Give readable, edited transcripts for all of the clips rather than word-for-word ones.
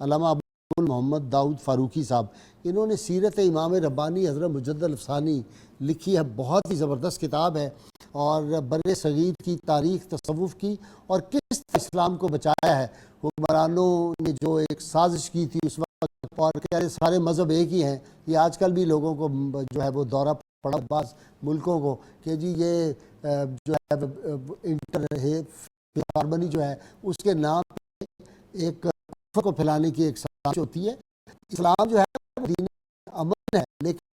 علامہ ابو محمد داؤد فاروقی صاحب، انہوں نے سیرت امام ربانی حضرت مجدد الافسانی لکھی ہے، بہت ہی زبردست کتاب ہے، اور بر صغیر کی تاریخ تصوف کی اور کس طرح اسلام کو بچایا ہے۔ حکمرانوں نے جو ایک سازش کی تھی اس وقت، اور کہ سارے مذہب ایک ہی ہیں، یہ آج کل بھی لوگوں کو جو ہے وہ دورہ پڑا بعض ملکوں کو کہ جی یہ جو ہے انٹر ہارمنی جو ہے اس کے نام پہ ایک کفر کو پھیلانے کی ایک سازش ہوتی ہے۔ اسلام جو ہے دین امن ہے، لیکن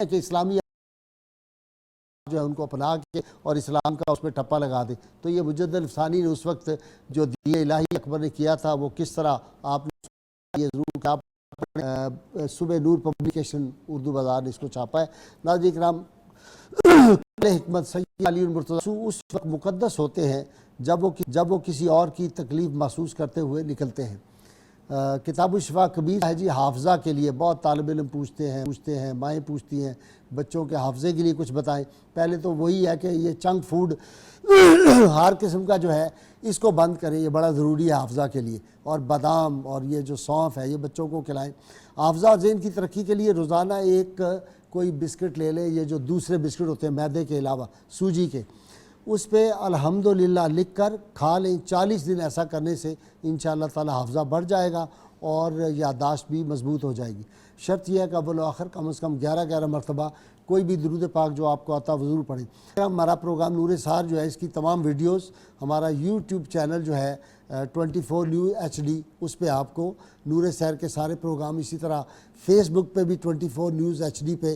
کہ اسلامی جو ہے ان کو اپنا کے اور اسلام کا اس میں ٹھپا لگا دے۔ تو یہ مجدد الافسانی نے اس وقت جو دین الہی اکبر نے کیا تھا وہ کس طرح آپ نے یہ ضرور کہ آپ صبح نور پبلیکیشن اردو بازار نے اس کو چھاپا ہے۔ ناظرین کرام، حکمت سید علی المرتضیٰ اس وقت مقدس ہوتے ہیں جب وہ کسی اور کی تکلیف محسوس کرتے ہوئے نکلتے ہیں۔ کتاب الشفا کبیر ہے جی حافظہ کے لیے، بہت طالب علم پوچھتے ہیں، مائیں پوچھتی ہیں بچوں کے حافظے کے لیے کچھ بتائیں۔ پہلے تو وہی ہے کہ یہ جنک فوڈ ہر قسم کا جو ہے اس کو بند کریں، یہ بڑا ضروری ہے حافظہ کے لیے، اور بادام اور یہ جو سونف ہے یہ بچوں کو کھلائیں۔ حافظہ اور ذہن کی ترقی کے لیے روزانہ ایک کوئی بسکٹ لے لیں، یہ جو دوسرے بسکٹ ہوتے ہیں میدے کے علاوہ سوجی کے، اس پہ الحمدللہ لکھ کر کھا لیں۔ 40 دن ایسا کرنے سے انشاءاللہ تعالی حافظہ بڑھ جائے گا اور یادداشت بھی مضبوط ہو جائے گی۔ شرط یہ ہے کہ اول و آخر کم از کم 11 مرتبہ کوئی بھی درود پاک جو آپ کو آتا وہ ضرور پڑھیں۔ ہمارا پروگرام نور سحر جو ہے اس کی تمام ویڈیوز ہمارا یوٹیوب چینل جو ہے 24 نیوز HD، اس پہ آپ کو نور سحر کے سارے پروگرام، اسی طرح فیس بک پہ بھی 24 نیوز HD پہ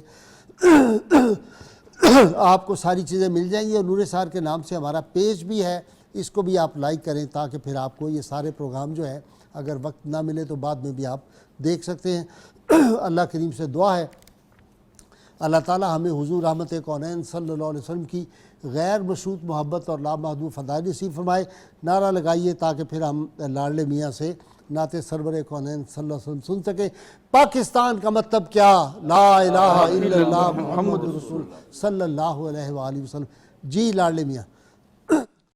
آپ کو ساری چیزیں مل جائیں گی، اور نور سحر کے نام سے ہمارا پیج بھی ہے، اس کو بھی آپ لائک کریں تاکہ پھر آپ کو یہ سارے پروگرام جو ہے اگر وقت نہ ملے تو بعد میں بھی آپ دیکھ سکتے ہیں۔ اللہ کریم سے دعا ہے اللہ تعالی ہمیں حضور رحمت کونین صلی اللہ علیہ وسلم کی غیر مشروط محبت اور لامحدود فضائل نصیب فرمائے۔ نعرہ لگائیے تاکہ پھر ہم لاڈلے میاں سے نعت سرور کونین صلی اللہ علیہ وسلم سن سکیں۔ پاکستان کا مطلب کیا؟ لا الہ الا اللہ محمد رسول صلی اللہ علیہ وآلہ وسلم۔ جی لاڈلے میاں۔